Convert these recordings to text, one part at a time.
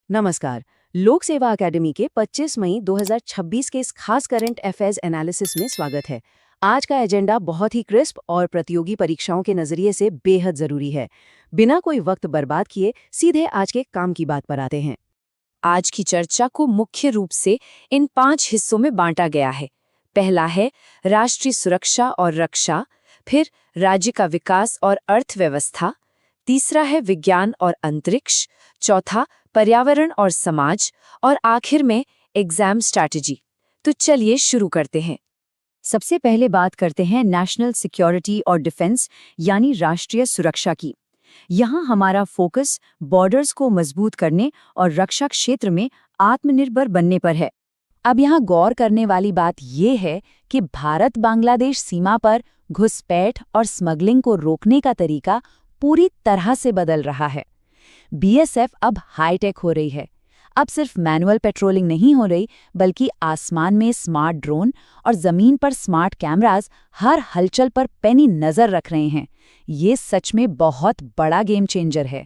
नमस्कार। लोक सेवा अकेडमी के 25 मई 2026 के इस खास करंट अफेयर्स एनालिसिस में स्वागत है। आज का एजेंडा बहुत ही क्रिस्प और प्रतियोगी परीक्षाओं के नजरिए से बेहद जरूरी है। बिना कोई वक्त बर्बाद किए सीधे आज के काम की बात पर आते हैं। आज की चर्चा को मुख्य रूप से इन 5 हिस्सों में बांटा गया है। पहला है राष्ट्रीय सुरक्षा और रक्षा, फिर राज्य का विकास और अर्थव्यवस्था, तीसरा है विज्ञान और अंतरिक्ष, चौथा पर्यावरण और समाज, और आखिर में एग्जाम स्ट्रैटेजी। तो चलिए शुरू करते हैं। सबसे पहले बात करते हैं नेशनल सिक्योरिटी और डिफेंस यानी राष्ट्रीय सुरक्षा की। यहाँ हमारा फोकस बॉर्डर्स को मजबूत करने और रक्षा क्षेत्र में आत्मनिर्भर बनने पर है। अब यहाँ गौर करने वाली बात ये है कि भारत बांग्लादेश सीमा पर घुसपैठ और स्मगलिंग को रोकने का तरीका पूरी तरह से बदल रहा है। बीएसएफ अब हाईटेक हो रही है। अब सिर्फ मैनुअल पेट्रोलिंग नहीं हो रही, बल्कि आसमान में स्मार्ट ड्रोन और जमीन पर स्मार्ट कैमरास हर हलचल पर पैनी नजर रख रहे हैं। ये सच में बहुत बड़ा गेम चेंजर है।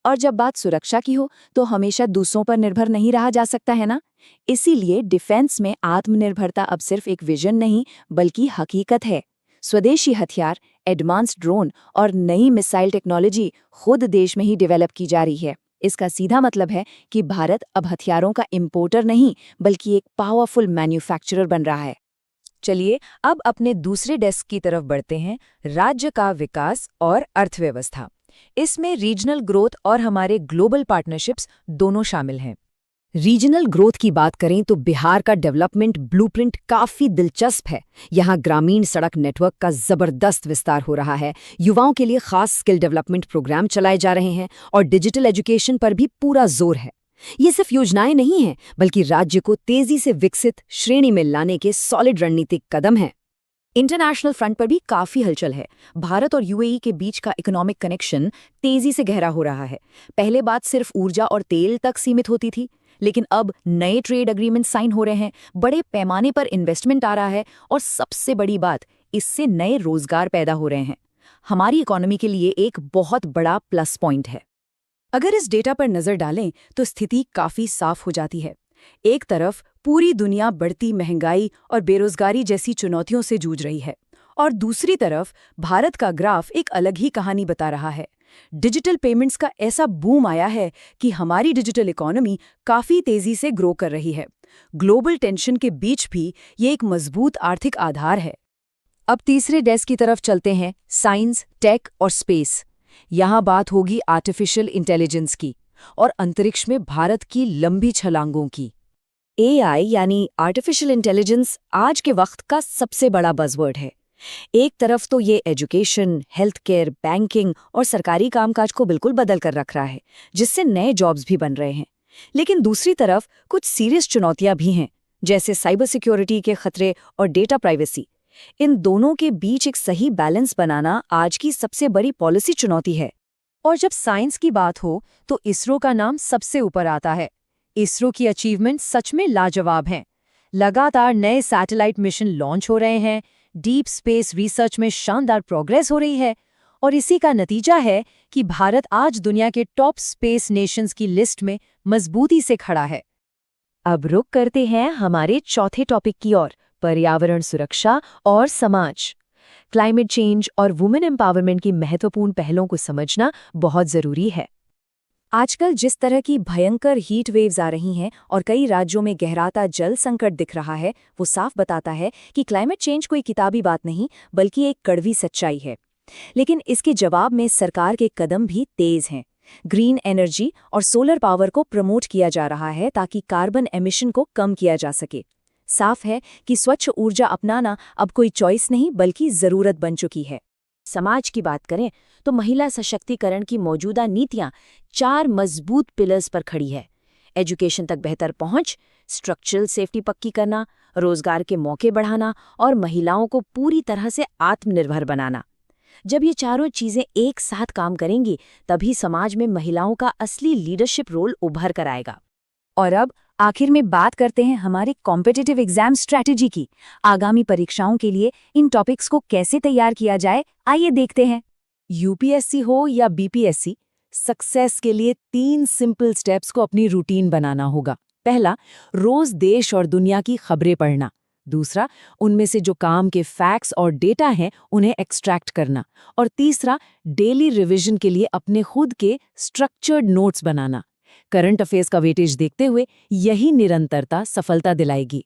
और जब बात सुरक्षा की हो तो हमेशा दूसरों पर निर्भर नहीं रहा जा सकता है ना। इसीलिए डिफेंस में आत्मनिर्भरता अब सिर्फ एक विजन नहीं, बल्कि हकीकत है। स्वदेशी हथियार, एडवांस्ड ड्रोन और नई मिसाइल टेक्नोलॉजी खुद देश में ही डेवलप की जा रही है। इसका सीधा मतलब है कि भारत अब हथियारों का इंपोर्टर नहीं, बल्कि एक पावरफुल मैन्युफैक्चरर बन रहा है। चलिए अब अपने दूसरे डेस्क की तरफ बढ़ते हैं, राज्य का विकास और अर्थव्यवस्था। इसमें रीजनल ग्रोथ और हमारे ग्लोबल पार्टनरशिप्स दोनों शामिल हैं। रीजनल ग्रोथ की बात करें तो बिहार का डेवलपमेंट ब्लूप्रिंट काफी दिलचस्प है। यहाँ ग्रामीण सड़क नेटवर्क का जबरदस्त विस्तार हो रहा है, युवाओं के लिए खास स्किल डेवलपमेंट प्रोग्राम चलाए जा रहे हैं और डिजिटल एजुकेशन पर भी पूरा जोर है। ये सिर्फ योजनाएं नहीं हैं, बल्कि राज्य को तेजी से विकसित श्रेणी में लाने के सॉलिड रणनीतिक कदम हैं। इंटरनेशनल फ्रंट पर भी काफी हलचल है। भारत और यूएई के बीच का इकोनॉमिक कनेक्शन तेजी से गहरा हो रहा है। पहले बात सिर्फ ऊर्जा और तेल तक सीमित होती थी, लेकिन अब नए ट्रेड एग्रीमेंट साइन हो रहे हैं, बड़े पैमाने पर इन्वेस्टमेंट आ रहा है और सबसे बड़ी बात, इससे नए रोजगार पैदा हो रहे हैं। हमारी इकोनॉमी के लिए एक बहुत बड़ा प्लस पॉइंट है। अगर इस डेटा पर नजर डालें तो स्थिति काफी साफ हो जाती है। एक तरफ पूरी दुनिया बढ़ती महंगाई और बेरोजगारी जैसी चुनौतियों से जूझ रही है, और दूसरी तरफ भारत का ग्राफ एक अलग ही कहानी बता रहा है। डिजिटल पेमेंट्स का ऐसा बूम आया है कि हमारी डिजिटल इकोनॉमी काफी तेजी से ग्रो कर रही है। ग्लोबल टेंशन के बीच भी ये एक मजबूत आर्थिक आधार है। अब तीसरे डेस्क की तरफ चलते हैं, साइंस, टेक और स्पेस। यहाँ बात होगी आर्टिफिशियल इंटेलिजेंस की और अंतरिक्ष में भारत की लंबी छलांगों की। एआई यानी आर्टिफिशियल इंटेलिजेंस आज के वक्त का सबसे बड़ा बज़वर्ड है। एक तरफ तो ये एजुकेशन, हेल्थ केयर, बैंकिंग और सरकारी कामकाज को बिल्कुल बदल कर रख रहा है, जिससे नए जॉब्स भी बन रहे हैं। लेकिन दूसरी तरफ कुछ सीरियस चुनौतियां भी हैं, जैसे साइबर सिक्योरिटी के खतरे और डेटा प्राइवेसी। इन दोनों के बीच एक सही बैलेंस बनाना आज की सबसे बड़ी पॉलिसी चुनौती है। और जब साइंस की बात हो तो इसरो का नाम सबसे ऊपर आता है। इसरो की अचीवमेंट सच में लाजवाब हैं। लगातार नए सैटेलाइट मिशन लॉन्च हो रहे हैं, डीप स्पेस रिसर्च में शानदार प्रोग्रेस हो रही है, और इसी का नतीजा है कि भारत आज दुनिया के टॉप स्पेस नेशंस की लिस्ट में मजबूती से खड़ा है। अब रुक करते हैं हमारे चौथे टॉपिक की ओर, पर्यावरण सुरक्षा और समाज। क्लाइमेट चेंज और वुमेन एम्पावरमेंट की महत्वपूर्ण पहलों को समझना बहुत जरूरी है। आजकल जिस तरह की भयंकर हीट वेव्स आ रही हैं और कई राज्यों में गहराता जल संकट दिख रहा है, वो साफ बताता है कि क्लाइमेट चेंज कोई किताबी बात नहीं, बल्कि एक कड़वी सच्चाई है। लेकिन इसके जवाब में सरकार के कदम भी तेज हैं। ग्रीन एनर्जी और सोलर पावर को प्रमोट किया जा रहा है ताकि कार्बन एमिशन को कम किया जा सके। साफ है कि स्वच्छ ऊर्जा अपनाना अब कोई चॉइस नहीं, बल्कि जरूरत बन चुकी है। समाज की बात करें तो महिला सशक्तिकरण की मौजूदा नीतियां 4 मजबूत पिलर्स पर खड़ी है। एजुकेशन तक बेहतर पहुंच, स्ट्रक्चरल सेफ्टी पक्की करना, रोजगार के मौके बढ़ाना और महिलाओं को पूरी तरह से आत्मनिर्भर बनाना। जब ये चारों चीजें एक साथ काम करेंगी, तभी समाज में महिलाओं का असली लीडरशिप रोल उभर कर आएगा। और अब आखिर में बात करते हैं हमारे कॉम्पिटिटिव एग्जाम स्ट्रैटेजी की। आगामी परीक्षाओं के लिए इन टॉपिक्स को कैसे तैयार किया जाए, आइए देखते हैं। यूपीएससी हो या बीपीएससी, सक्सेस के लिए 3 सिंपल स्टेप्स को अपनी रूटीन बनाना होगा। पहला, रोज देश और दुनिया की खबरें पढ़ना। दूसरा, उनमें से जो काम के फैक्ट्स और डेटा हैं उन्हें एक्सट्रैक्ट करना। और तीसरा, डेली रिवीजन के लिए अपने खुद के स्ट्रक्चर्ड नोट्स बनाना। करंट अफेयर्स का वेटेज देखते हुए यही निरंतरता सफलता दिलाएगी।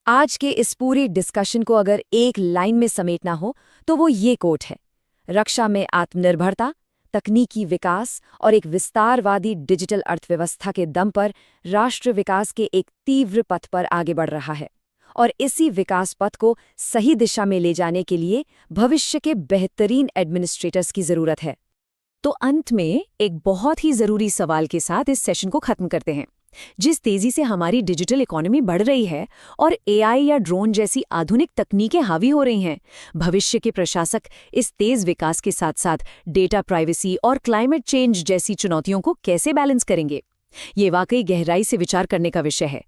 आज के इस पूरे डिस्कशन को अगर एक लाइन में समेटना हो तो वो ये कोट है: रक्षा में आत्मनिर्भरता, तकनीकी विकास और एक विस्तारवादी डिजिटल अर्थव्यवस्था के दम पर राष्ट्र विकास के एक तीव्र पथ पर आगे बढ़ रहा है। और इसी विकास पथ को सही दिशा में ले जाने के लिए भविष्य के बेहतरीन एडमिनिस्ट्रेटर्स की जरूरत है। तो अंत में एक बहुत ही जरूरी सवाल के साथ इस सेशन को खत्म करते हैं। जिस तेजी से हमारी डिजिटल इकोनॉमी बढ़ रही है और एआई या ड्रोन जैसी आधुनिक तकनीकें हावी हो रही हैं, भविष्य के प्रशासक इस तेज विकास के साथ साथ डेटा प्राइवेसी और क्लाइमेट चेंज जैसी चुनौतियों को कैसे बैलेंस करेंगे? ये वाकई गहराई से विचार करने का विषय है।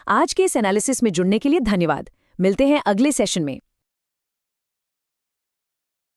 आज के इस एनालिसिस में जुड़ने के लिए धन्यवाद। मिलते हैं अगले सेशन में।